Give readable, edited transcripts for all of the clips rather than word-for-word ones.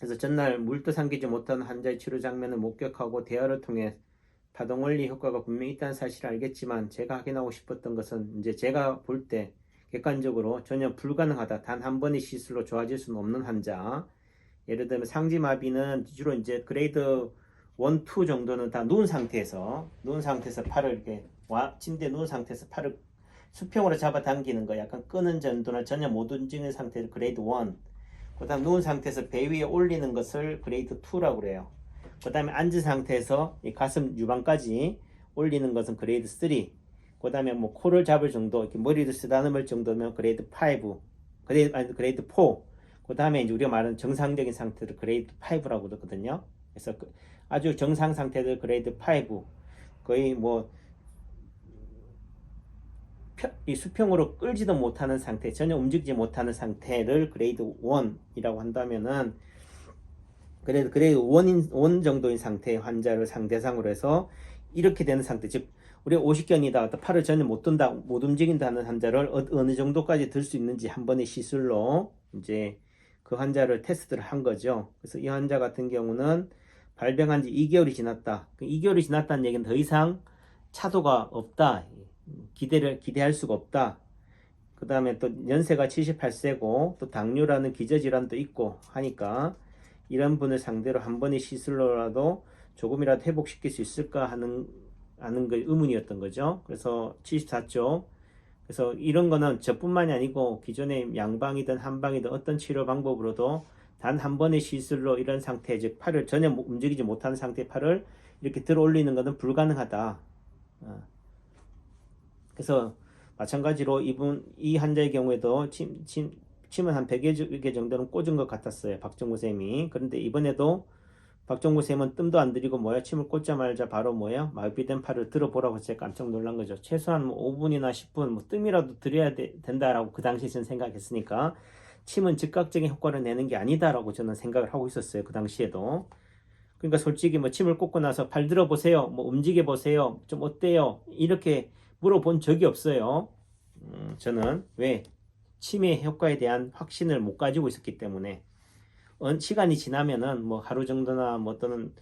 그래서 전날 물도 삼키지 못한 환자의 치료 장면을 목격하고 대화를 통해 파동원리 효과가 분명히 있다는 사실을 알겠지만 제가 확인하고 싶었던 것은 이제 제가 볼 때 객관적으로 전혀 불가능하다. 단 한 번의 시술로 좋아질 수는 없는 환자. 예를 들면 상지마비는 주로 이제 그레이드 1, 2 정도는 다 누운 상태에서 팔을 이렇게 침대에 누운 상태에서 팔을 수평으로 잡아당기는 거 약간 끄는 정도나 전혀 못 움직이는 상태를 그레이드 1. 그다음 누운 상태에서 배 위에 올리는 것을 그레이드 2라고 그래요. 그다음에 앉은 상태에서 이 가슴 유방까지 올리는 것은 그레이드 3. 그다음에 뭐 코를 잡을 정도, 이렇게 머리를 쓰다듬을 정도면 그레이드 5. 그레이드 4. 그다음에 이제 우리가 말하는 정상적인 상태를 그레이드 5라고 그러거든요. 그래서 아주 정상 상태를 그레이드 5. 거의 뭐 이 수평으로 끌지도 못하는 상태, 전혀 움직이지 못하는 상태를 그레이드 1이라고 한다면은 그레이드 1 정도인 상태의 환자를 상대상으로 해서 이렇게 되는 상태, 즉 우리가 50견이다, 팔을 전혀 못 든다, 못 움직인다는 환자를 어느 정도까지 들 수 있는지 한 번의 시술로 이제 그 환자를 테스트를 한 거죠. 그래서 이 환자 같은 경우는 발병한 지 2개월이 지났다. 2개월이 지났다는 얘기는 더 이상 차도가 없다. 기대할 수가 없다. 그 다음에 또 연세가 78세고 또 당뇨라는 기저질환도 있고 하니까 이런 분을 상대로 한 번의 시술로라도 조금이라도 회복시킬 수 있을까 하는 그 의문이었던 거죠. 그래서 74쪽. 그래서 이런 거는 저뿐만이 아니고 기존의 양방이든 한방이든 어떤 치료 방법으로도 단 한 번의 시술로 이런 상태, 즉 팔을 전혀 움직이지 못하는 상태의 팔을 이렇게 들어 올리는 것은 불가능하다. 그래서 마찬가지로 이 환자의 경우에도 침은 한 100개 정도는 꽂은 것 같았어요. 박정구 쌤이. 그런데 이번에도 박정구 쌤은 뜸도 안 들이고 침을 꽂자마자 바로 마비된 팔을 들어보라고 해서 제가 깜짝 놀란 거죠. 최소한 5분이나 10분 뜸이라도 들여야 된다라고 그 당시에 저는 생각했으니까 침은 즉각적인 효과를 내는 게 아니다라고 저는 생각을 하고 있었어요. 그 당시에도. 그러니까 솔직히 침을 꽂고 나서 팔 들어보세요. 움직여 보세요. 좀 어때요? 이렇게 물어본 적이 없어요. 저는 왜? 치매 효과에 대한 확신을 못 가지고 있었기 때문에. 시간이 지나면은 하루 정도나 또는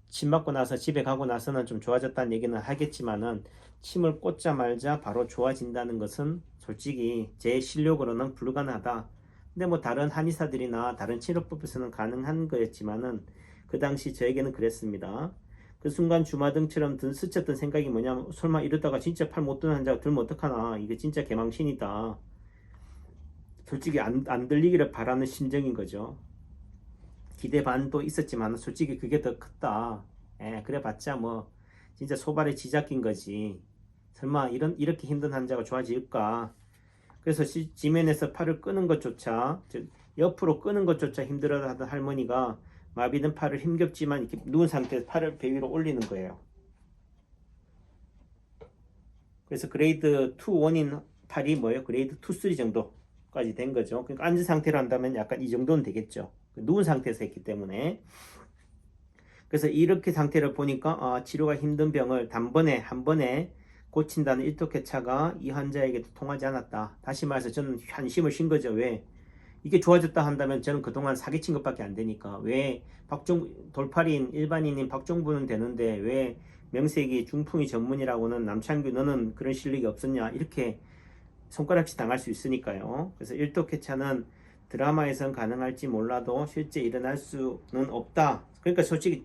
침 맞고 나서 집에 가고 나서는 좀 좋아졌다는 얘기는 하겠지만은 침을 꽂자 말자 바로 좋아진다는 것은 솔직히 제 실력으로는 불가능하다. 근데 다른 한의사들이나 다른 치료법에서는 가능한 거였지만은 그 당시 저에게는 그랬습니다. 그 순간 주마등처럼 스쳤던 생각이 뭐냐면 설마 이러다가 진짜 팔 못 드는 환자가 들면 어떡하나, 이게 진짜 개망신이다. 솔직히 안 들리기를 바라는 심정인 거죠. 기대 반도 있었지만 솔직히 그게 더 컸다. 그래 봤자 진짜 소발의 지작인 거지. 설마 이렇게 힘든 환자가 좋아질까. 그래서 지면에서 팔을 끄는 것조차, 즉 옆으로 끄는 것조차 힘들어하던 할머니가 마비된 팔을 힘겹지만 이렇게 누운 상태에서 팔을 배 위로 올리는 거예요. 그래서 그레이드 2, 1인 팔이 그레이드 2, 3 정도까지 된 거죠. 그러니까 앉은 상태로 한다면 약간 이 정도는 되겠죠. 누운 상태에서 했기 때문에. 그래서 이렇게 상태를 보니까 치료가 힘든 병을 단번에 한 번에 고친다는 일독회차가 이 환자에게도 통하지 않았다. 다시 말해서 저는 한심을 쉰 거죠. 왜? 이게 좋아졌다 한다면 저는 그동안 사기친 것밖에 안 되니까 왜 돌팔인 일반인인 박정부는 되는데 왜 명색이 중풍이 전문이라고는 남창규 너는 그런 실력이 없었냐, 이렇게 손가락질 당할 수 있으니까요. 그래서 일독회차는 드라마에선 가능할지 몰라도 실제 일어날 수는 없다. 그러니까 솔직히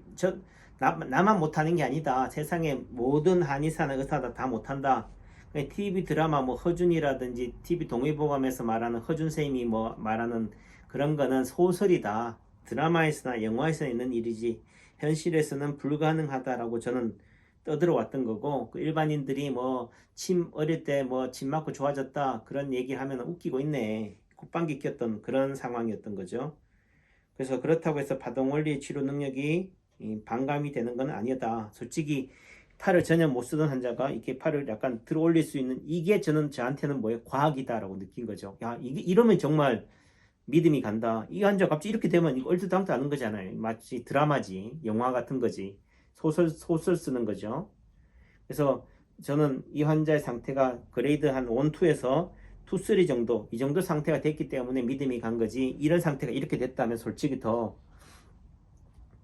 나만 못하는 게 아니다. 세상에 모든 한의사나 의사다 다 못한다. TV 드라마 허준이라든지 TV 동의보감에서 말하는 허준 쌤이 말하는 그런 거는 소설이다. 드라마에서나 영화에서 있는 일이지 현실에서는 불가능하다라고 저는 떠들어왔던 거고, 그 일반인들이 침 어릴 때 침 맞고 좋아졌다 그런 얘기를 하면 웃기고 있네, 콧방귀 꼈던 그런 상황이었던 거죠. 그래서 그렇다고 해서 파동원리 치료 능력이 반감이 되는 건 아니다. 솔직히 팔을 전혀 못 쓰던 환자가 이렇게 팔을 약간 들어 올릴 수 있는, 이게 저한테는 과학이다라고 느낀 거죠. 야, 이게 이러면 정말 믿음이 간다. 이 환자 갑자기 이렇게 되면 이거 얼토당토 않은 거잖아요. 마치 드라마지, 영화 같은 거지. 소설 쓰는 거죠. 그래서 저는 이 환자의 상태가 그레이드 한 1, 2에서 2, 3 정도, 이 정도 상태가 됐기 때문에 믿음이 간 거지, 이런 상태가 이렇게 됐다면 솔직히 더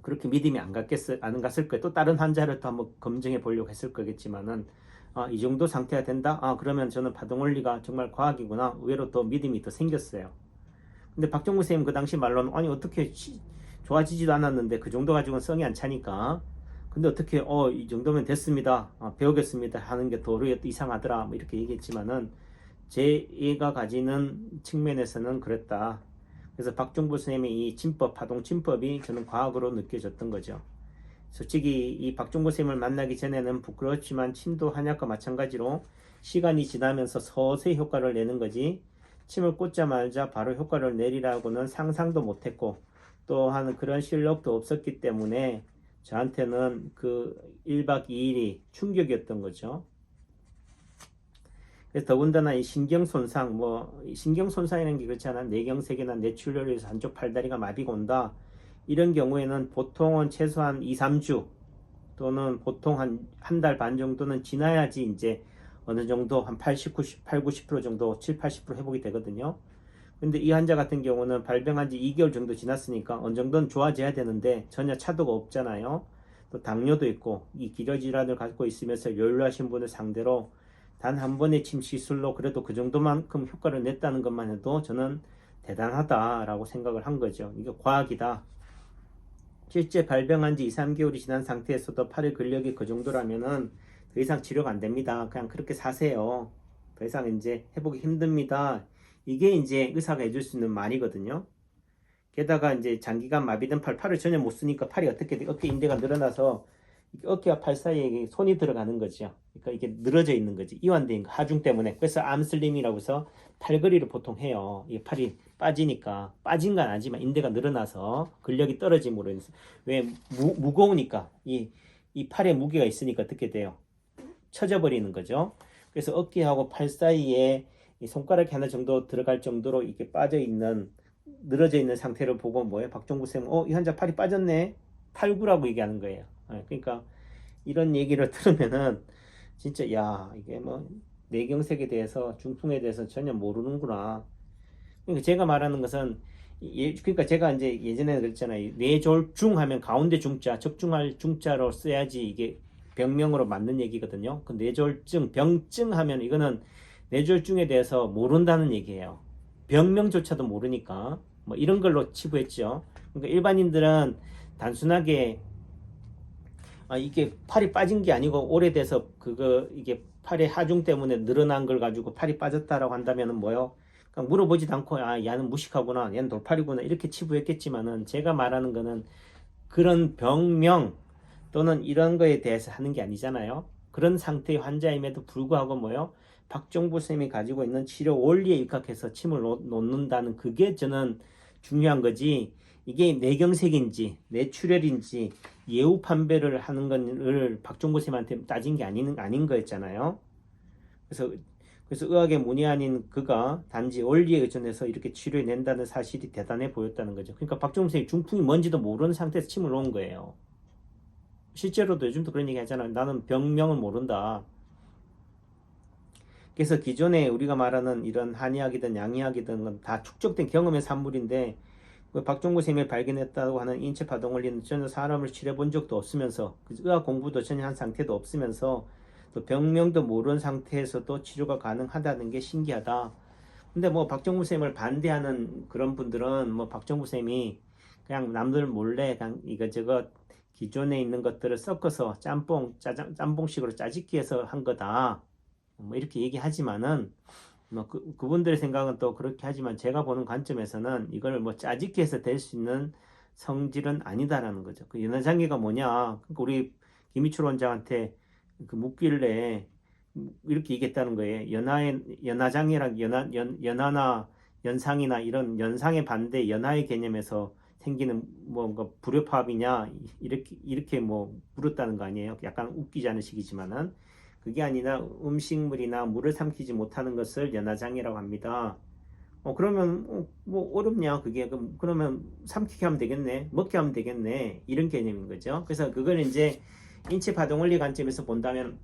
그렇게 믿음이 안 갔을 거예요. 또 다른 환자를 또 한번 검증해 보려고 했을 거겠지만은 이 정도 상태가 된다? 그러면 저는 파동원리가 정말 과학이구나. 의외로 더 믿음이 더 생겼어요. 근데 박정구 선생님 그 당시 말로는 아니 어떻게 좋아지지도 않았는데 그 정도 가지고는 성이 안 차니까 근데 어떻게 이 정도면 됐습니다. 배우겠습니다 하는 게 도리어 이상하더라 뭐 이렇게 얘기했지만은 제가 가지는 측면에서는 그랬다. 그래서 박종부 선생님의 이 진법, 파동 진법이 저는 과학으로 느껴졌던 거죠. 솔직히 이 박종부 선생님을 만나기 전에는 부끄럽지만 침도 한약과 마찬가지로 시간이 지나면서 서서히 효과를 내는 거지 침을 꽂자마자 바로 효과를 내리라고는 상상도 못했고 또한 그런 실력도 없었기 때문에 저한테는 그 1박 2일이 충격이었던 거죠. 그래서 더군다나 이 신경손상, 신경손상이라는 게 그렇잖아. 뇌경색이나 뇌출혈로 해서 한쪽 팔다리가 마비가 온다. 이런 경우에는 보통은 최소한 2, 3주 또는 보통 한 달 반 정도는 지나야지 이제 어느 정도 한 80, 90% 정도, 7, 80% 회복이 되거든요. 근데 이 환자 같은 경우는 발병한 지 2개월 정도 지났으니까 어느 정도는 좋아져야 되는데 전혀 차도가 없잖아요. 또 당뇨도 있고 이 기저질환을 갖고 있으면서 연루하신 분을 상대로 단 한 번의 침 시술로 그래도 그 정도만큼 효과를 냈다는 것만 해도 저는 대단하다라고 생각을 한 거죠. 이게 과학이다. 실제 발병한 지 2, 3개월이 지난 상태에서도 팔의 근력이 그 정도라면은 더 이상 치료가 안 됩니다. 그냥 그렇게 사세요. 더 이상 이제 회복이 힘듭니다. 이게 이제 의사가 해줄 수 있는 말이거든요. 게다가 이제 장기간 마비된 팔을 전혀 못 쓰니까 팔이 어떻게 돼? 어깨 인대가 늘어나서 어깨와 팔 사이에 손이 들어가는 거죠. 그러니까 이게 늘어져 있는 거지. 이완된 거, 하중 때문에. 그래서 암슬림이라고 해서 팔걸이를 보통 해요. 이 팔이 빠지니까. 빠진 건 아니지만 인대가 늘어나서 근력이 떨어짐으로 인해서. 왜? 무거우니까. 이 팔에 무게가 있으니까 어떻게 돼요? 쳐져 버리는 거죠. 그래서 어깨하고 팔 사이에 이 손가락이 하나 정도 들어갈 정도로 이렇게 빠져 있는, 늘어져 있는 상태를 보고 뭐예요? 박종구 쌤은 이 환자 팔이 빠졌네. 탈구라고 얘기하는 거예요. 그러니까 이런 얘기를 들으면은 진짜 야 이게 뭐 뇌경색에 대해서 중풍에 대해서 전혀 모르는구나. 그러니까 제가 말하는 것은 그러니까 제가 이제 예전에 그랬잖아요. 뇌졸중 하면 가운데 중자, 적중할 중자로 써야지 이게 병명으로 맞는 얘기거든요. 그 뇌졸중, 병증 하면 이거는 뇌졸중에 대해서 모른다는 얘기예요. 병명조차도 모르니까 뭐 이런 걸로 치부했죠. 그러니까 일반인들은 단순하게 이게 팔이 빠진 게 아니고 오래돼서 이게 팔의 하중 때문에 늘어난 걸 가지고 팔이 빠졌다라고 한다면은 뭐요? 그냥 물어보지도 않고 얘는 무식하구나, 얘는 돌팔이구나 이렇게 치부했겠지만은 제가 말하는 거는 그런 병명 또는 이런 거에 대해서 하는 게 아니잖아요. 그런 상태의 환자임에도 불구하고 뭐요? 박종부 쌤이 가지고 있는 치료 원리에 입각해서 침을 놓는다는 그게 저는 중요한 거지. 이게 뇌경색인지 뇌출혈인지 예후 판별을 하는 것을 박종구 쌤한테 따진 게 아닌 거였잖아요. 그래서 의학의 문의 아닌 그가 단지 원리에 의존해서 이렇게 치료해낸다는 사실이 대단해 보였다는 거죠. 그러니까 박종구 쌤이 중풍이 뭔지도 모르는 상태에서 침을 놓은 거예요. 실제로도 요즘도 그런 얘기 하잖아요. 나는 병명을 모른다. 그래서 기존에 우리가 말하는 이런 한의학이든 양의학이든 다 축적된 경험의 산물인데 박종구 쌤이 발견했다고 하는 인체 파동 원리는 전혀 사람을 치료해 본 적도 없으면서 의학 공부도 전혀 한 상태도 없으면서 또 병명도 모르는 상태에서도 치료가 가능하다는 게 신기하다. 근데 뭐 박종구 쌤을 반대하는 그런 분들은 뭐 박종구 쌤이 그냥 남들 몰래 그냥 이것저것 기존에 있는 것들을 섞어서 짬뽕식으로 짜집기 해서 한 거다. 뭐 이렇게 얘기하지만은 뭐 그분들의 생각은 또 그렇게 하지만 제가 보는 관점에서는 이걸 뭐 짜집기 해서 될 수 있는 성질은 아니다라는 거죠. 그 연화장애가 뭐냐? 그러니까 우리 김희철 원장한테 그 묻길래 이렇게 얘기했다는 거예요. 연화장애랑 연화나 연상이나 이런 연상의 반대 연화의 개념에서 생기는 뭔가 불협화음이냐 이렇게 뭐 물었다는 거 아니에요. 약간 웃기지 않은 식이지만은 그게 아니라 음식물이나 물을 삼키지 못하는 것을 연화장애라고 합니다. 그러면 뭐 어렵냐 그게 그러면 삼키게 하면 되겠네, 먹게 하면 되겠네 이런 개념인 거죠. 그래서 그걸 이제 인체 파동 원리 관점에서 본다면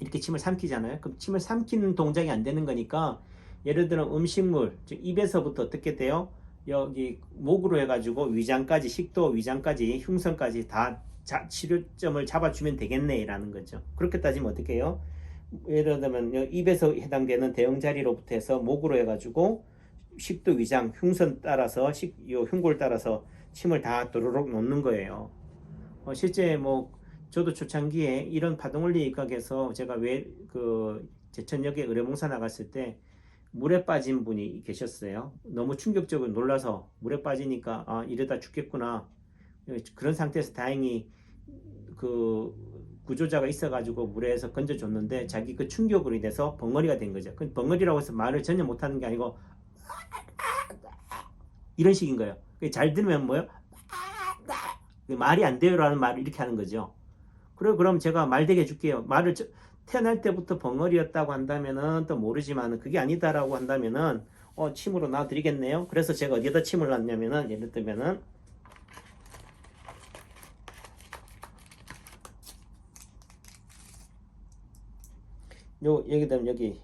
이렇게 침을 삼키잖아요. 그럼 침을 삼키는 동작이 안 되는 거니까 예를 들어 음식물 즉 입에서부터 어떻게 돼요? 여기 목으로 해가지고 위장까지, 식도 위장까지 흉선까지 다 치료점을 잡아주면 되겠네라는 거죠. 그렇게 따지면 어떻게 해요? 예를 들면 입에서 해당되는 대형자리로부터 해서 목으로 해가지고 식도 위장 흉선 따라서 요 흉골 따라서 침을 다 도로록 놓는 거예요. 실제 뭐 저도 초창기에 이런 파동원리의학에서 제가 왜 그 제천역에 의료봉사 나갔을 때 물에 빠진 분이 계셨어요. 너무 충격적으로 놀라서 물에 빠지니까 아 이러다 죽겠구나. 그런 상태에서 다행히 그 구조자가 있어가지고 물에서 건져줬는데 자기 그 충격으로 인해서 벙어리가 된 거죠. 그 벙어리라고 해서 말을 전혀 못하는 게 아니고 이런 식인 거예요. 잘 들으면 뭐요? 말이 안 돼요라는 말을 이렇게 하는 거죠. 그럼 제가 말되게 해줄게요. 말을 태어날 때부터 벙어리였다고 한다면은 또 모르지만 그게 아니다라고 한다면은 침으로 놔드리겠네요. 그래서 제가 어디에다 침을 놨냐면은 예를 들면은 여기 되면 여기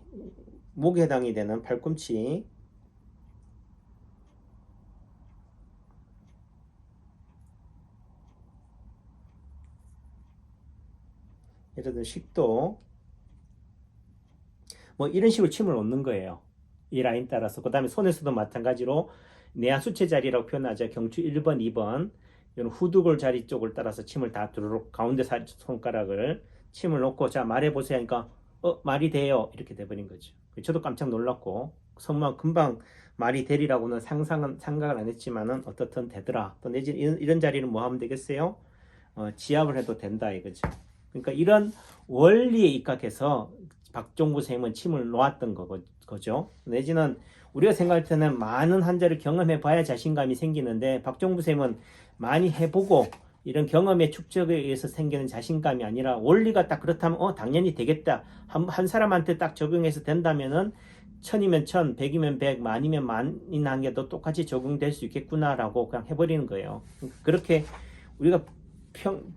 목에 해당이 되는 팔꿈치 예를 들어 식도 뭐 이런 식으로 침을 놓는 거예요. 이 라인 따라서. 그 다음에 손에서도 마찬가지로 내한 수체 자리라고 표현하죠. 경추 1번, 2번 이런 후두골 자리 쪽을 따라서 침을 다 두루룩 가운데 손가락을 침을 놓고 자 말해보세요 하니까 말이 돼요 이렇게 돼버린 거죠. 저도 깜짝 놀랐고 정말 금방 말이 되리라고는 생각을 안 했지만은 어떻든 되더라. 또 내지 이런 자리는 뭐 하면 되겠어요? 지압을 해도 된다 이거죠. 그러니까 이런 원리에 입각해서 박종부 선생님은 침을 놓았던 거죠. 내지는 우리가 생각할 때는 많은 환자를 경험해 봐야 자신감이 생기는데 박종부 선생님은 많이 해보고 이런 경험의 축적에 의해서 생기는 자신감이 아니라 원리가 딱 그렇다면 당연히 되겠다. 한 사람한테 딱 적용해서 된다면은 천이면 천, 백이면 백, 만이면 만인 한게도 똑같이 적용될 수 있겠구나라고 그냥 해버리는 거예요. 그렇게 우리가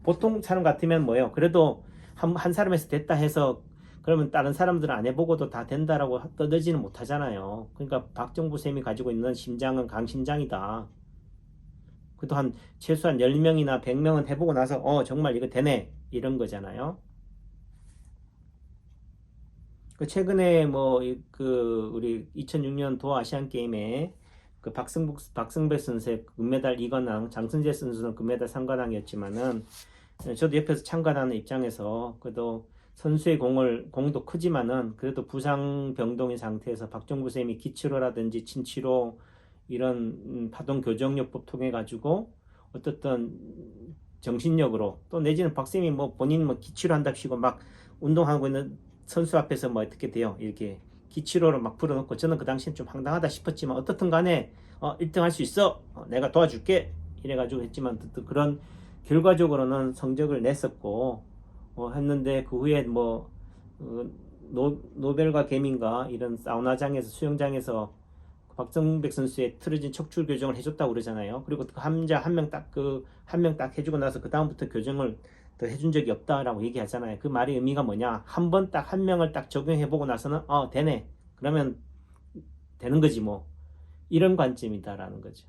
보통 사람 같으면 뭐예요? 그래도 한 사람에서 됐다 해서 그러면 다른 사람들은 안 해보고도 다 된다라고 떠들지는 못하잖아요. 그러니까 박정부 쌤이 가지고 있는 심장은 강심장이다. 그래도 최소한 10명이나 100명은 해보고 나서 정말 이거 되네 이런 거잖아요. 최근에 뭐 우리 2006년 도하 아시안 게임에 그 박승배 선수의 금메달 2관왕, 장승재 선수는 금메달 3관왕이었지만은 저도 옆에서 참관하는 입장에서 그래도 선수의 공도 크지만은 그래도 부상 병동인 상태에서 박정부 쌤이 기치료라든지 친치료 이런 파동 교정요법 통해 가지고 어떻든 정신력으로 또 내지는 박쌤이 뭐 본인 뭐 기치료 한답시고 막 운동하고 있는 선수 앞에서 뭐 어떻게 돼요? 이렇게 기치료를 막 풀어놓고 저는 그 당시엔 좀 황당하다 싶었지만 어떻든 간에 1등 할 수 있어. 내가 도와줄게. 이래가지고 했지만 그런 결과적으로는 성적을 냈었고 했는데 그 후에 뭐 노벨과 개민가 이런 사우나장에서 수영장에서 박정백 선수의 틀어진 척추 교정을 해줬다고 그러잖아요. 그리고 그 환자 한 명 딱 해주고 나서 그 다음부터 교정을 더 해준 적이 없다라고 얘기하잖아요. 그 말의 의미가 뭐냐? 한 번 딱 한 명을 딱 적용해보고 나서는 되네. 그러면 되는 거지 뭐. 이런 관점이다라는 거죠.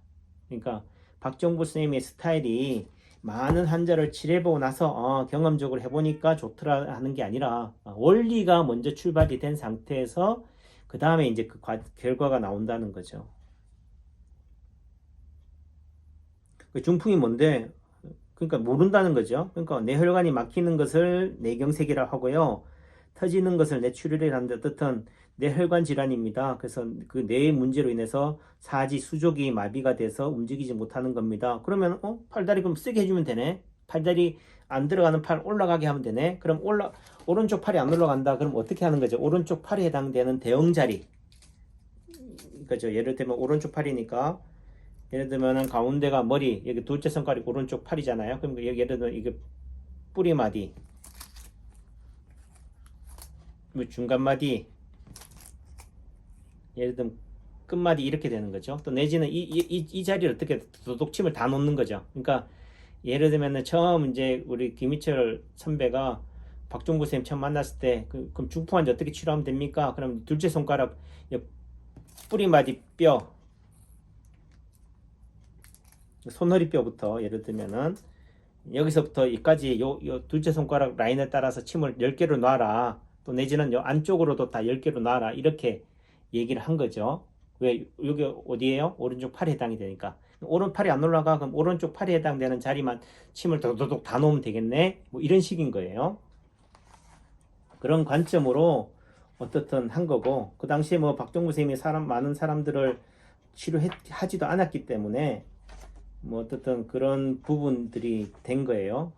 그러니까 박정부 선생님의 스타일이 많은 환자를 치료해보고 나서 경험적으로 해보니까 좋더라 하는 게 아니라 원리가 먼저 출발이 된 상태에서 그 다음에 이제 그 결과가 나온다는 거죠. 그 중풍이 뭔데? 그러니까 모른다는 거죠. 그러니까 뇌혈관이 막히는 것을 뇌경색이라고 하고요. 터지는 것을 뇌출혈이라고 하는데 어떻든 뇌혈관 질환입니다. 그래서 그 뇌의 문제로 인해서 사지 수족이 마비가 돼서 움직이지 못하는 겁니다. 그러면 팔다리 그럼 쓰게 해주면 되네. 팔다리 안 들어가는 팔 올라가게 하면 되네. 그럼 오른쪽 팔이 안 올라간다. 그럼 어떻게 하는 거죠? 오른쪽 팔에 해당되는 대형자리. 그죠? 예를 들면 오른쪽 팔이니까 예를 들면은 가운데가 머리, 여기 둘째 손가락이 오른쪽 팔이잖아요. 그럼 여기 예를 들면 이게 뿌리마디, 중간마디, 예를 들면 끝마디 이렇게 되는 거죠. 또 내지는 이 자리를 어떻게 도둑침을 다 놓는 거죠. 그러니까 예를 들면은 처음 이제 우리 김희철 선배가 박종구 선생님 처음 만났을 때 그럼 중풍 환자 어떻게 치료하면 됩니까? 그럼 둘째 손가락 뿌리마디 뼈 손허리뼈부터 예를 들면은 여기서부터 여기까지 요 둘째 손가락 라인에 따라서 침을 10개로 놔라. 또 내지는 요 안쪽으로도 다 10개로 놔라. 이렇게 얘기를 한 거죠. 왜 여기 어디예요? 오른쪽 팔에 해당이 되니까. 오른팔이 안 올라가? 그럼 오른쪽 팔에 해당되는 자리만 침을 도도독 다 놓으면 되겠네? 뭐 이런 식인 거예요. 그런 관점으로 어떻든 한 거고, 그 당시에 뭐 박종구 선생님이 많은 사람들을 치료하지도 않았기 때문에 뭐 어떻든 그런 부분들이 된 거예요.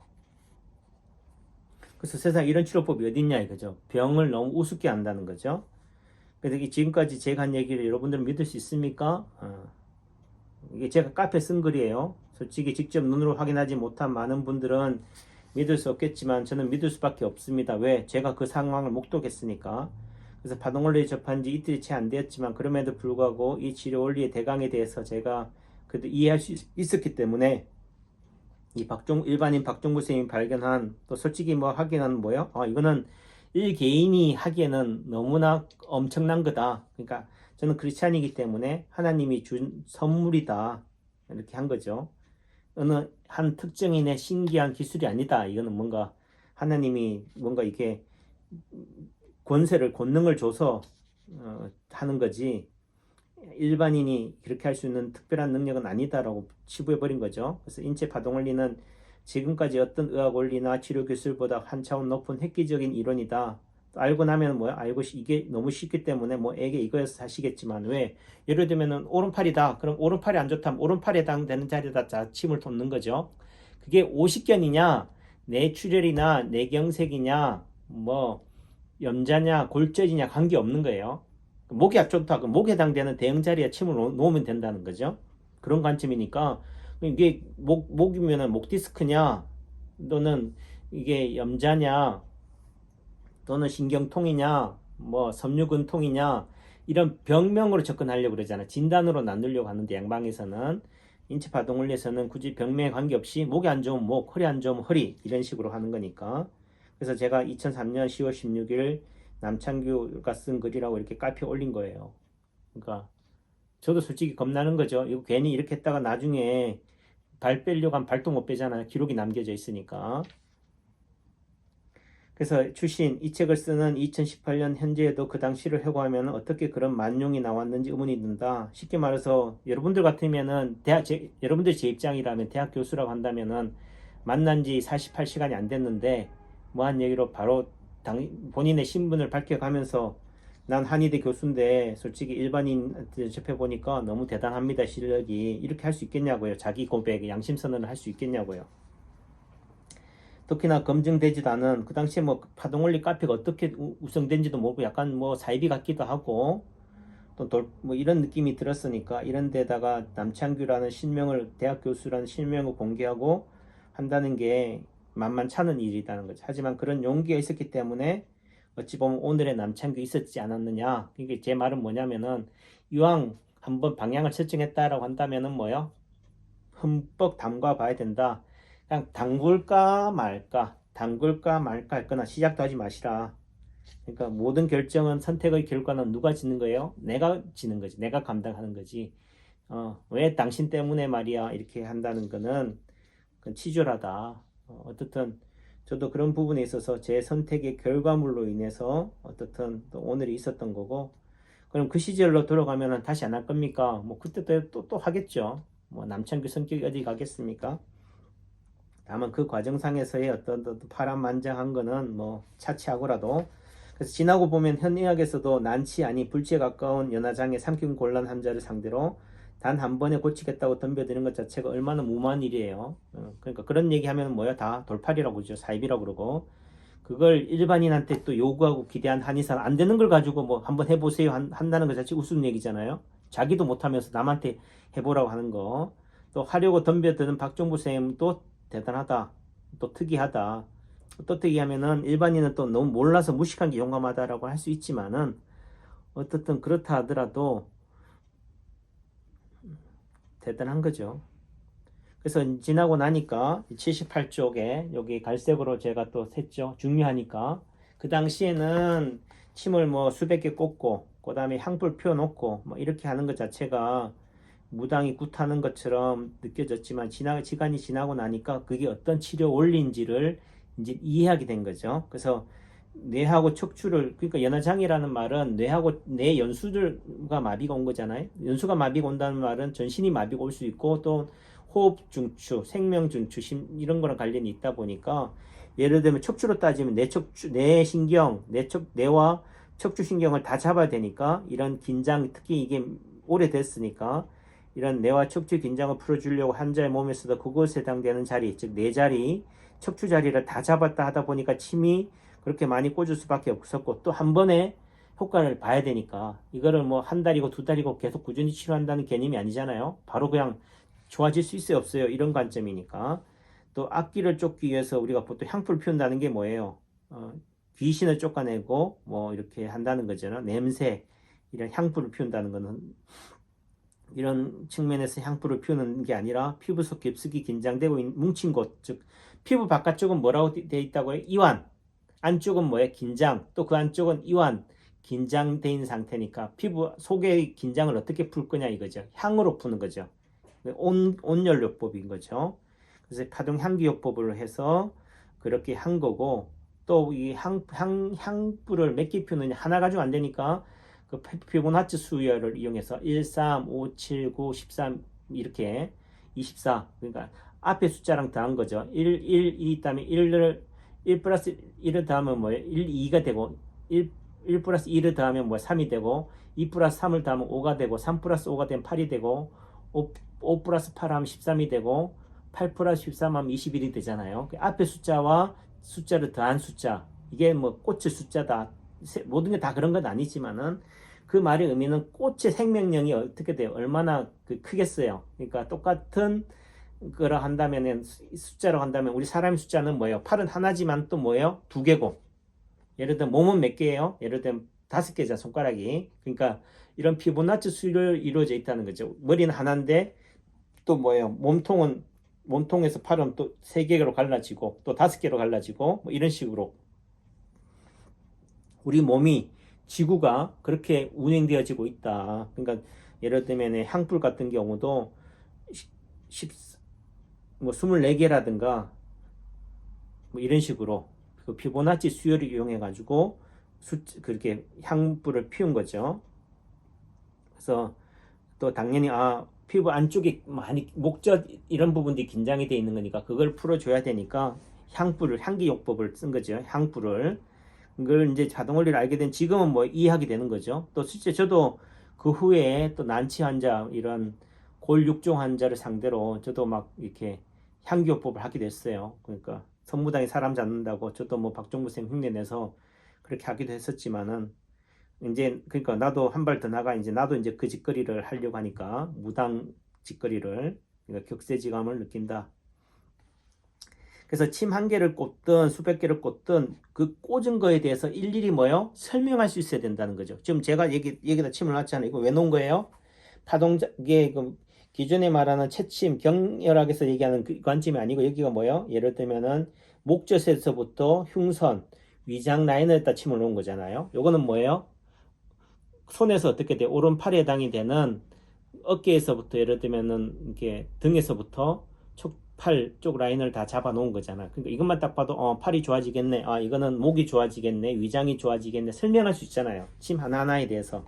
그래서 세상에 이런 치료법이 어딨냐 이거죠. 병을 너무 우습게 한다는 거죠. 그래서 지금까지 제가 한 얘기를 여러분들은 믿을 수 있습니까? 이게 제가 카페에 쓴 글이에요. 솔직히 직접 눈으로 확인하지 못한 많은 분들은 믿을 수 없겠지만 저는 믿을 수밖에 없습니다. 왜? 제가 그 상황을 목도했으니까. 그래서 파동원리에 접한 지 이틀이 채 안 되었지만 그럼에도 불구하고 이 치료 원리의 대강에 대해서 제가 그래도 이해할 수 있었기 때문에 이 일반인 박종구 선생님이 발견한, 또 솔직히 뭐 하기에는 뭐요? 이거는 일개인이 하기에는 너무나 엄청난 거다. 그러니까 저는 크리스찬이기 때문에 하나님이 준 선물이다. 이렇게 한 거죠. 어느 한 특정인의 신기한 기술이 아니다. 이거는 뭔가 하나님이 뭔가 이렇게 권능을 줘서 하는 거지, 일반인이 그렇게 할 수 있는 특별한 능력은 아니다라고 치부해버린 거죠. 그래서 인체 파동 원리는 지금까지 어떤 의학 원리나 치료 기술보다 한 차원 높은 획기적인 이론이다. 알고 나면 뭐야? 이게 너무 쉽기 때문에 뭐 애게 이거여서 하시겠지만, 왜? 예를 들면은 오른팔이다. 그럼 오른팔이 안 좋다면 오른팔에 해당되는 자리에다 침을 돋는 거죠. 그게 오십견이냐, 뇌출혈이나 뇌경색이냐, 뭐 염자냐, 골절이냐 관계없는 거예요. 목이 안 좋다. 그럼 목에 해당되는 대응 자리에 침을 놓으면 된다는 거죠. 그런 관점이니까 이게 목이면은 목 디스크냐, 또는 이게 염자냐, 또는 신경통이냐, 뭐 섬유근통이냐, 이런 병명으로 접근하려고 그러잖아. 진단으로 나누려고 하는데 양방에서는, 인체파동원리에서는 굳이 병명에 관계없이 목이 안 좋으면 목, 허리 안 좋으면 허리, 이런 식으로 하는 거니까. 그래서 제가 2003년 10월 16일 남창규가 쓴 글이라고 이렇게 카페에 올린 거예요. 그러니까 저도 솔직히 겁나는 거죠. 이거 괜히 이렇게 했다가 나중에 발 빼려고 하면 발도 못 빼잖아요. 기록이 남겨져 있으니까. 그래서 이 책을 쓰는 2018년 현재에도 그 당시를 회고하면 어떻게 그런 만용이 나왔는지 의문이 든다. 쉽게 말해서 여러분들 같으면은 여러분들 제 입장이라면 대학 교수라고 한다면은 만난 지 48시간이 안 됐는데 뭐한 얘기로 바로 본인의 신분을 밝혀가면서 난 한의대 교수인데 솔직히 일반인한테 접해보니까 너무 대단합니다 실력이, 이렇게 할 수 있겠냐고요. 자기 고백, 양심선언을 할 수 있겠냐고요. 특히나 검증되지도 않은, 그 당시에 뭐 파동원리 카페가 어떻게 우성된지도 모르고 약간 뭐 사이비 같기도 하고 또 뭐 이런 느낌이 들었으니까, 이런 데다가 남창규라는 실명을, 대학 교수라는 실명을 공개하고 한다는 게 만만찮은 일이라는 거죠. 하지만 그런 용기가 있었기 때문에 어찌 보면 오늘의 남창규 있었지 않았느냐. 이게 제 말은 뭐냐면은, 이왕 한번 방향을 설정했다라고 한다면은 뭐요? 흠뻑 담가 봐야 된다. 그냥 담글까 말까 할 거나 시작도 하지 마시라. 그러니까 모든 결정은, 선택의 결과는 누가 짓는 거예요? 내가 짓는 거지. 내가 감당하는 거지. 왜 당신 때문에 말이야 이렇게 한다는 거는 그건 치졸하다. 어떻든 저도 그런 부분에 있어서 제 선택의 결과물로 인해서 어떻든 또 오늘이 있었던 거고, 그럼 그 시절로 돌아가면 다시 안 할 겁니까? 뭐 그때 또 하겠죠. 뭐 남창규 성격이 어디 가겠습니까? 다만 그 과정상에서의 어떤 파란만장한 거는 뭐 차치하고라도, 그래서 지나고 보면 현의학에서도 난치 아니 불치에 가까운 연화장애 삼킴 곤란 환자를 상대로 단 한 번에 고치겠다고 덤벼드는 것 자체가 얼마나 무모한 일이에요. 그러니까 그런 얘기하면 뭐야, 다 돌팔이라고 그러죠. 사입이라고 그러고, 그걸 일반인한테 또 요구하고 기대한 한의사는 안 되는 걸 가지고 뭐 한번 해보세요 한다는 것 자체 우스운 얘기잖아요. 자기도 못하면서 남한테 해보라고 하는 거. 또 하려고 덤벼드는 박종부 쌤도 대단하다. 또 특이하다. 어떻게 하면은 일반인은 또 너무 몰라서 무식한 게 용감하다라고 할 수 있지만은, 어떻든 그렇다 하더라도 대단한 거죠. 그래서 지나고 나니까 78쪽에 여기 갈색으로 제가 또 샜죠. 중요하니까. 그 당시에는 침을 뭐 수백 개 꽂고 그 다음에 향불 펴놓고 뭐 이렇게 하는 것 자체가 무당이 굿하는 것처럼 느껴졌지만 시간이 지나고 나니까 그게 어떤 치료 원리인지를 이제 이해하게 된 거죠. 그래서 뇌하고 척추를, 그러니까 연화장애라는 말은 뇌하고 뇌 연수가 마비가 온 거잖아요. 연수가 마비가 온다는 말은 전신이 마비가 올 수 있고 또 호흡 중추, 생명 중추 이런 거랑 관련이 있다 보니까 예를 들면 척추로 따지면 뇌 신경, 뇌와 척추 신경을 다 잡아야 되니까 이런 긴장, 특히 이게 오래됐으니까 이런 뇌와 척추 긴장을 풀어주려고 환자의 몸에서도 그것에 해당되는 자리, 즉 뇌 자리, 척추 자리를 다 잡았다 하다 보니까 침이 그렇게 많이 꽂을 수밖에 없었고 또 한 번에 효과를 봐야 되니까 이거를 뭐 한 달이고 두 달이고 계속 꾸준히 치료한다는 개념이 아니잖아요. 바로 그냥 좋아질 수 있어요 없어요 이런 관점이니까. 또 악기를 쫓기 위해서 우리가 보통 향풀을 피운다는 게 뭐예요? 귀신을 쫓아내고 뭐 이렇게 한다는 거잖아요. 냄새, 이런 향불을 피운다는 거는 이런 측면에서 향불을 피우는 게 아니라 피부 속 깊숙이 긴장되고 뭉친 곳, 즉 피부 바깥쪽은 뭐라고 되어 있다고요? 이완. 안쪽은 뭐예요? 긴장. 또 그 안쪽은 이완. 긴장된 상태니까 피부 속의 긴장을 어떻게 풀 거냐 이거죠. 향으로 푸는 거죠. 온열요법인 거죠. 그래서 파동 향기요법을 해서 그렇게 한 거고, 또 이 향불을 몇 개 피우느냐 하나 가지고 안 되니까 그 피보나치 수열을 이용해서 1, 3, 5, 7, 9, 13 이렇게 24, 그러니까 앞에 숫자랑 더한 거죠. 1, 2 있다면 1 플러스 1을 더하면 뭐예요? 1, 2가 되고 1 플러스 1을 더하면 뭐 3이 되고 2 플러스 3을 더하면 5가 되고 3 플러스 5가 되면 8이 되고 5 플러스 8 하면 13이 되고 8 플러스 13 하면 21이 되잖아요. 그 앞에 숫자와 숫자를 더한 숫자, 이게 뭐 꽃의 숫자다. 모든 게 다 그런 건 아니지만은 그 말의 의미는 꽃의 생명력이 어떻게 돼요? 얼마나 크겠어요. 그러니까 똑같은 거라 한다면은 숫자로 한다면 우리 사람의 숫자는 뭐예요? 팔은 하나지만 또 뭐예요? 두 개고. 예를 들면 몸은 몇 개예요? 예를 들면 5개잖아 손가락이. 그러니까 이런 피보나치 수를 이루어져 있다는 거죠. 머리는 하나인데 또 뭐예요? 몸통에서 팔은 또 3개로 갈라지고 또 5개로 갈라지고 뭐 이런 식으로 우리 몸이 지구가 그렇게 운행되어지고 있다. 그러니까 예를 들면 향불 같은 경우도 24개라든가 뭐 이런 식으로 그 피보나치 수열을 이용해 가지고 그렇게 향불을 피운 거죠. 그래서 또 당연히 피부 안쪽에 많이 목젖 이런 부분들이 긴장이 돼 있는 거니까 그걸 풀어줘야 되니까 향기요법을 쓴 거죠. 향불을. 그걸 이제 자동원리를 알게 된 지금은 뭐 이해하게 되는 거죠. 또 실제 저도 그 후에 또 난치 환자, 이런 골육종 환자를 상대로 저도 막 이렇게 향기요법을 하게 됐어요. 그러니까 선무당이 사람 잡는다고 저도 뭐 박종부 쌤 흉내내서 그렇게 하기도 했었지만은 이제 그러니까 나도 한 발 더 나가 이제 나도 이제 그 짓거리를 하려고 하니까 무당 짓거리를, 그러니까 격세지감을 느낀다. 그래서 침 한 개를 꽂든 수백 개를 꽂든 그 꽂은 거에 대해서 일일이 뭐요? 설명할 수 있어야 된다는 거죠. 지금 제가 여기다 침을 놨잖아요. 이거 왜 놓은 거예요? 이게 기존에 말하는 채침, 경혈학에서 얘기하는 그 관점이 아니고 여기가 뭐예요? 예를 들면은 목젖에서부터 흉선, 위장 라인에다 침을 놓은 거잖아요. 요거는 뭐예요? 손에서 어떻게 돼? 오른팔에 해당이 되는 어깨에서부터 예를 들면은 이렇게 등에서부터 팔 쪽 라인을 다 잡아 놓은 거잖아. 그러니까 이것만 딱 봐도 팔이 좋아지겠네. 이거는 목이 좋아지겠네. 위장이 좋아지겠네. 설명할 수 있잖아요. 침 하나하나에 대해서.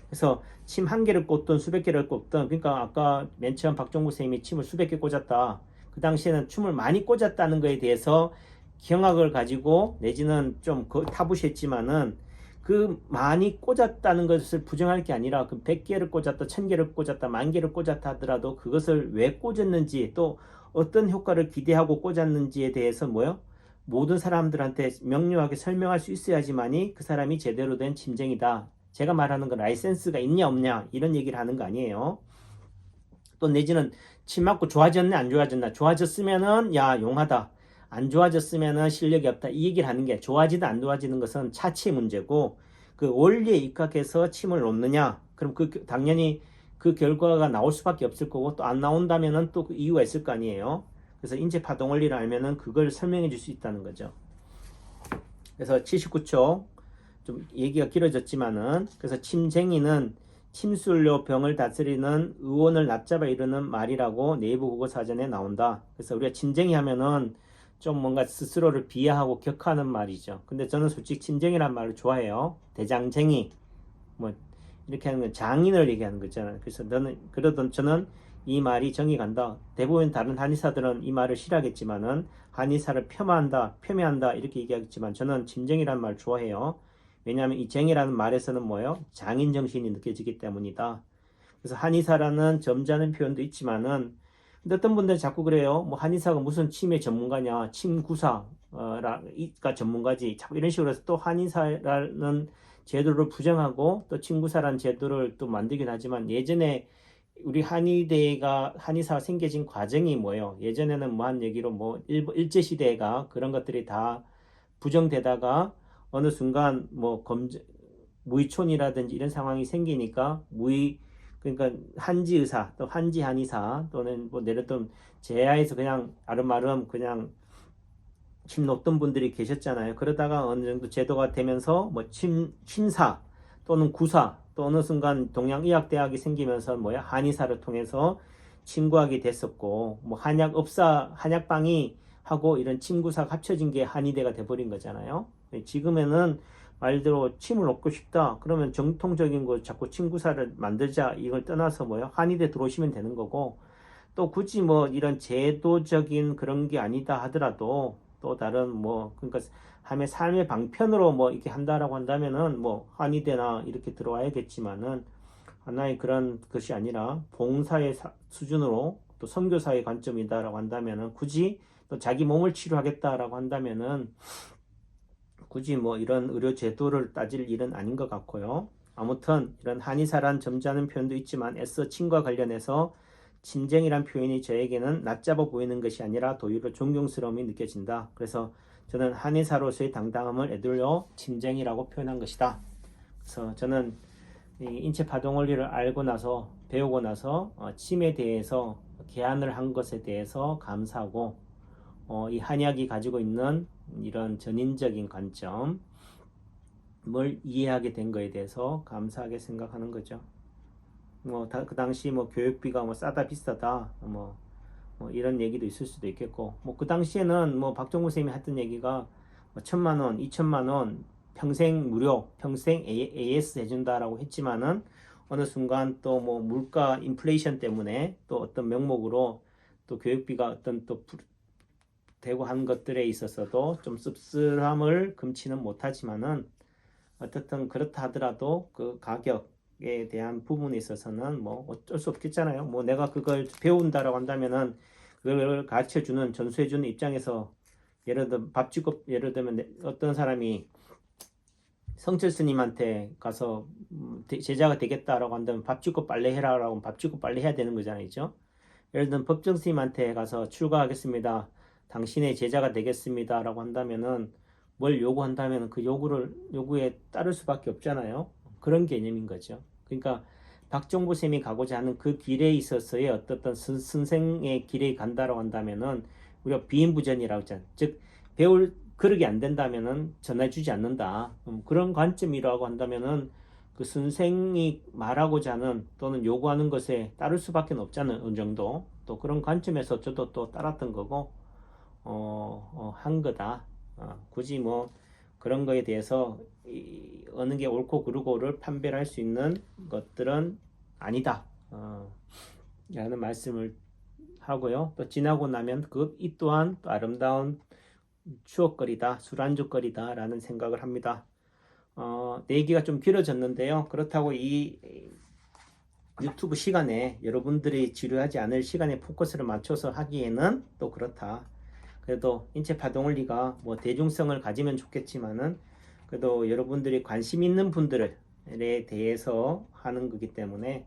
그래서 침 한 개를 꽂든 수백 개를 꽂든, 그러니까 아까 맨 처음 박종구 선생님이 침을 수백 개 꽂았다. 그 당시에는 침을 많이 꽂았다는 거에 대해서 경악을 가지고 내지는 좀 타부시했지만은 그 많이 꽂았다는 것을 부정할 게 아니라 그 100개를 꽂았다, 1000개를 꽂았다, 10,000개를 꽂았다 하더라도 그것을 왜 꽂았는지 또 어떤 효과를 기대하고 꽂았는지에 대해서 뭐요? 모든 사람들한테 명료하게 설명할 수 있어야지만이 그 사람이 제대로 된 침쟁이다. 제가 말하는 건 라이센스가 있냐 없냐 이런 얘기를 하는 거 아니에요. 또 내지는 침 맞고 좋아졌네 안 좋아졌나, 좋아졌으면은 야 용하다, 안 좋아졌으면은 실력이 없다, 이 얘기를 하는 게, 좋아지든 안 좋아지는 것은 차치의 문제고 그 원리에 입각해서 침을 놓느냐, 그럼 당연히 그 결과가 나올 수밖에 없을 거고 또 안 나온다면은 또 그 이유가 있을 거 아니에요. 그래서 인체 파동 원리를 알면은 그걸 설명해 줄 수 있다는 거죠. 그래서 79초 좀 얘기가 길어졌지만은, 그래서 침쟁이는 침술로 병을 다스리는 의원을 납잡아 이르는 말이라고 네이버 국어사전에 나온다. 그래서 우리가 침쟁이 하면은 좀 뭔가 스스로를 비하하고 격하는 말이죠. 근데 저는 솔직히 침쟁이란 말을 좋아해요. 대장쟁이 뭐 이렇게 하는 건 장인을 얘기하는 거잖아요. 그래서 저는 이 말이 정이 간다. 대부분 다른 한의사들은 이 말을 싫어하겠지만은 한의사를 폄하한다 이렇게 얘기하겠지만 저는 침쟁이란 말 좋아해요. 왜냐하면 이 쟁이라는 말에서는 뭐예요? 장인 정신이 느껴지기 때문이다. 그래서 한의사라는 점잖은 표현도 있지만은 근데 어떤 분들은 자꾸 그래요. 뭐 한의사가 무슨 치매 전문가냐, 침구사가 전문가지. 자꾸 이런 식으로 해서 또 한의사라는 제도를 부정하고 또 친구사라는 제도를 또 만들긴 하지만 예전에 우리 한의대가 한의사가 생겨진 과정이 뭐예요? 예전에는 뭐 한 얘기로 뭐 일제시대가 그런 것들이 다 부정되다가 어느 순간 뭐 무의촌이라든지 이런 상황이 생기니까 그러니까 한지 의사 또 한지 한의사 또는 뭐 내렸던 제야에서 그냥 아름아름 그냥 침 놓던 분들이 계셨잖아요. 그러다가 어느 정도 제도가 되면서 뭐 침사 또는 구사 또 어느 순간 동양의학대학이 생기면서 뭐야 한의사를 통해서 침구하게 됐었고 뭐 한약방이 하고 이런 침구사가 합쳐진 게 한의대가 돼버린 거잖아요. 지금에는 말대로 침을 놓고 싶다 그러면 정통적인 거 자꾸 침구사를 만들자 이걸 떠나서 뭐야 한의대 들어오시면 되는 거고 또 굳이 뭐 이런 제도적인 그런 게 아니다 하더라도 또 다른 뭐 그러니까 삶의 방편으로 뭐 이렇게 한다라고 한다면은 뭐 한의대나 이렇게 들어와야겠지만은 하나의 그런 것이 아니라 봉사의 수준으로 또 선교사의 관점이다라고 한다면은 굳이 또 자기 몸을 치료하겠다라고 한다면은 굳이 뭐 이런 의료 제도를 따질 일은 아닌 것 같고요. 아무튼 이런 한의사란 점잖은 표현도 있지만 애써 침과 관련해서 침쟁이란 표현이 저에게는 낮잡아 보이는 것이 아니라 도리어 존경스러움이 느껴진다. 그래서 저는 한의사로서의 당당함을 애들려 침쟁이라고 표현한 것이다. 그래서 저는 이 인체 파동 원리를 알고 나서 배우고 나서 침에 대해서 개안을 한 것에 대해서 감사하고 이 한약이 가지고 있는 이런 전인적인 관점을 이해하게 된 것에 대해서 감사하게 생각하는 거죠. 뭐 그 당시 뭐 교육비가 뭐 싸다 비싸다 뭐 이런 얘기도 있을 수도 있겠고 뭐 그 당시에는 뭐 박정우 선생님이 했던 얘기가 뭐 1,000만 원, 2,000만 원 평생 무료, 평생 AS 해준다라고 했지만은 어느 순간 또 뭐 물가 인플레이션 때문에 또 어떤 명목으로 또 교육비가 어떤 또 되고 한 것들에 있어서도 좀 씁쓸함을 금치는 못하지만은 어떻든 그렇다 하더라도 그 가격에 대한 부분에 있어서는 뭐 어쩔 수 없겠잖아요. 뭐 내가 그걸 배운다라고 한다면은 그걸 가르쳐 주는 전수해 주는 입장에서 예를 들면 어떤 사람이 성철 스님한테 가서 제자가 되겠다라고 한다면 밥 짓고 빨래 해라라고 하면 밥 짓고 빨래 해야 되는 거잖아요. 그죠? 예를 들면 법정 스님한테 가서 출가하겠습니다. 당신의 제자가 되겠습니다라고 한다면은 뭘 요구한다면 그 요구에 따를 수밖에 없잖아요. 그런 개념인 거죠. 그러니까 박정보 쌤이 가고자 하는 그 길에 있어서의 어떤 선생의 길에 간다라고 한다면은 우리가 비인부전이라고 하잖아요. 즉 배울 그러게 안 된다면은 전해주지 않는다. 그런 관점이라고 한다면은 그 선생이 말하고자 하는 또는 요구하는 것에 따를 수밖에 없잖아요. 어느 정도. 또 그런 관점에서 저도 또 따랐던 거고, 한 거다. 굳이 뭐 그런 거에 대해서 어느 게 옳고 그르고를 판별할 수 있는 것들은 아니다. 라는 말씀을 하고요. 또 지나고 나면 이 또한 또 아름다운 추억거리다, 술안주거리다 라는 생각을 합니다. 내 얘기가 좀 길어졌는데요. 그렇다고 이 유튜브 시간에 여러분들이 지루하지 않을 시간에 포커스를 맞춰서 하기에는 또 그렇다. 그래도 인체 파동원리가 뭐 대중성을 가지면 좋겠지만은 그래도 여러분들이 관심 있는 분들에 대해서 하는 거기 때문에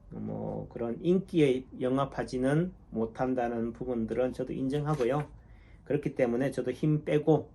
뭐 그런 인기에 영합하지는 못한다는 부분들은 저도 인정하고요. 그렇기 때문에 저도 힘 빼고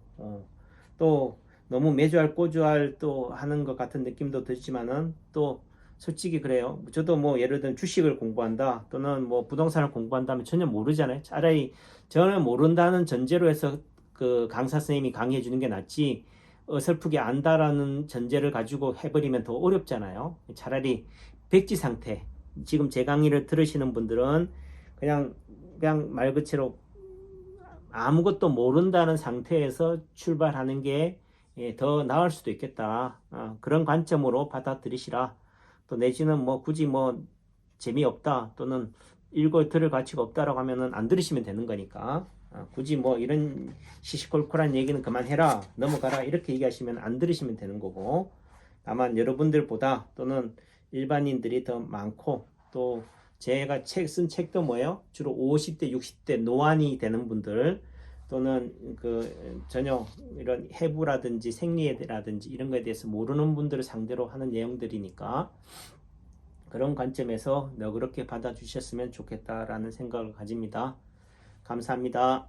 또 너무 매주할 꼬주할 또 하는 것 같은 느낌도 들지만은 또 솔직히 그래요. 저도 뭐 예를 들면 주식을 공부한다 또는 뭐 부동산을 공부한다면 전혀 모르잖아요. 차라리 저는 모른다는 전제로 해서 그 강사 선생님이 강의해 주는 게 낫지 어설프게 안다라는 전제를 가지고 해버리면 더 어렵잖아요. 차라리 백지 상태. 지금 제 강의를 들으시는 분들은 그냥 말 그대로 아무것도 모른다는 상태에서 출발하는 게 더 나을 수도 있겠다. 그런 관점으로 받아들이시라. 또 내지는 뭐 굳이 뭐 재미없다 또는 읽어 들을 가치가 없다라고 하면은 안 들으시면 되는 거니까. 굳이 뭐 이런 시시콜콜한 얘기는 그만해라, 넘어가라 이렇게 얘기하시면 안 들으시면 되는 거고, 다만 여러분들보다 또는 일반인들이 더 많고, 또 제가 쓴 책도 뭐예요? 주로 50대 60대 노안이 되는 분들 또는 그 전혀 이런 해부라든지 생리라든지 이런 거에 대해서 모르는 분들을 상대로 하는 내용들이니까 그런 관점에서 너그럽게 받아주셨으면 좋겠다라는 생각을 가집니다. 감사합니다.